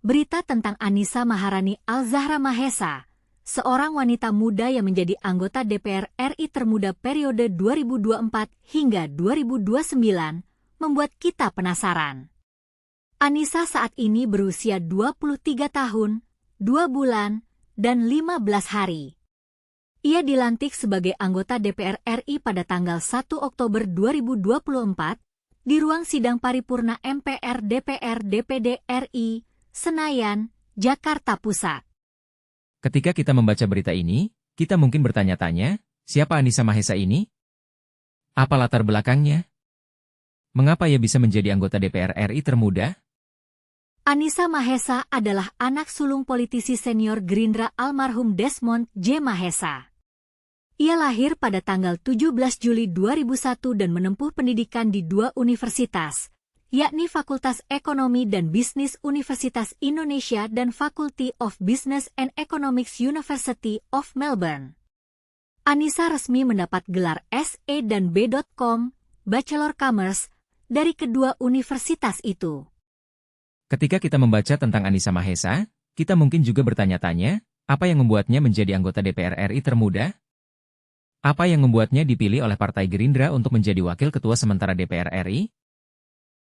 Berita tentang Annisa Maharani Al-Zahra Mahesa, seorang wanita muda yang menjadi anggota DPR RI termuda periode 2024 hingga 2029, membuat kita penasaran. Annisa saat ini berusia 23 tahun, 2 bulan, dan 15 hari. Ia dilantik sebagai anggota DPR RI pada tanggal 1 Oktober 2024 di ruang sidang paripurna MPR DPR DPD RI, Senayan, Jakarta Pusat. Ketika kita membaca berita ini, kita mungkin bertanya-tanya, siapa Annisa Mahesa ini? Apa latar belakangnya? Mengapa ia bisa menjadi anggota DPR RI termuda? Annisa Mahesa adalah anak sulung politisi senior Gerindra almarhum Desmond J. Mahesa. Ia lahir pada tanggal 17 Juli 2001 dan menempuh pendidikan di 2 universitas, yakni Fakultas Ekonomi dan Bisnis Universitas Indonesia dan Faculty of Business and Economics University of Melbourne. Annisa resmi mendapat gelar SE dan B.Com, Bachelor Commerce, dari kedua universitas itu. Ketika kita membaca tentang Annisa Mahesa, kita mungkin juga bertanya-tanya, apa yang membuatnya menjadi anggota DPR RI termuda? Apa yang membuatnya dipilih oleh Partai Gerindra untuk menjadi wakil ketua sementara DPR RI?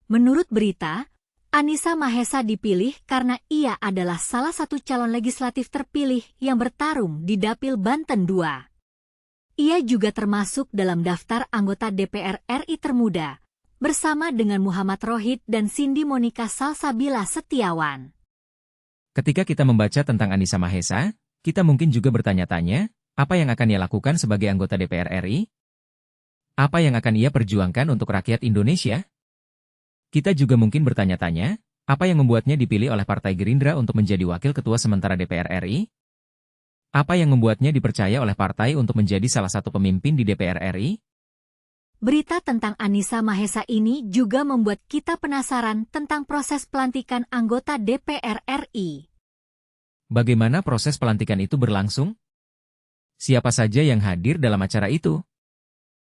Menurut berita, Annisa Mahesa dipilih karena ia adalah salah satu calon legislatif terpilih yang bertarung di Dapil Banten II. Ia juga termasuk dalam daftar anggota DPR RI termuda, bersama dengan Muhammad Rohid dan Cindy Monica Salsabila Setiawan. Ketika kita membaca tentang Annisa Mahesa, kita mungkin juga bertanya-tanya, apa yang akan ia lakukan sebagai anggota DPR RI? Apa yang akan ia perjuangkan untuk rakyat Indonesia? Kita juga mungkin bertanya-tanya, apa yang membuatnya dipilih oleh Partai Gerindra untuk menjadi wakil ketua sementara DPR RI? Apa yang membuatnya dipercaya oleh partai untuk menjadi salah satu pemimpin di DPR RI? Berita tentang Annisa Mahesa ini juga membuat kita penasaran tentang proses pelantikan anggota DPR RI. Bagaimana proses pelantikan itu berlangsung? Siapa saja yang hadir dalam acara itu?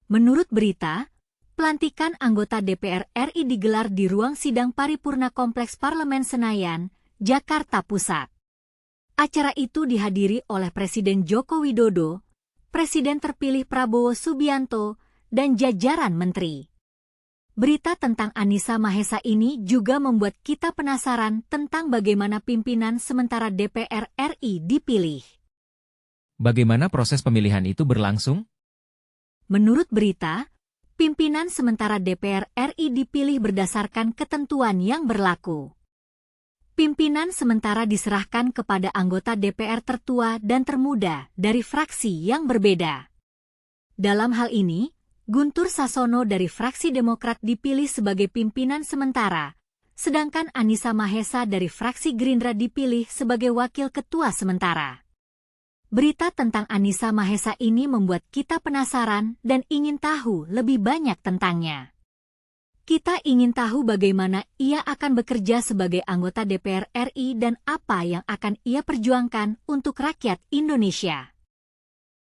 Menurut berita, pelantikan anggota DPR RI digelar di ruang sidang paripurna Kompleks Parlemen Senayan, Jakarta Pusat. Acara itu dihadiri oleh Presiden Joko Widodo, Presiden terpilih Prabowo Subianto, dan jajaran menteri. Berita tentang Annisa Mahesa ini juga membuat kita penasaran tentang bagaimana pimpinan sementara DPR RI dipilih. Bagaimana proses pemilihan itu berlangsung? Menurut berita, pimpinan sementara DPR RI dipilih berdasarkan ketentuan yang berlaku. Pimpinan sementara diserahkan kepada anggota DPR tertua dan termuda dari fraksi yang berbeda. Dalam hal ini, Guntur Sassono dari fraksi Demokrat dipilih sebagai pimpinan sementara, sedangkan Annisa Mahesa dari fraksi Gerindra dipilih sebagai wakil ketua sementara. Berita tentang Annisa Mahesa ini membuat kita penasaran dan ingin tahu lebih banyak tentangnya. Kita ingin tahu bagaimana ia akan bekerja sebagai anggota DPR RI dan apa yang akan ia perjuangkan untuk rakyat Indonesia.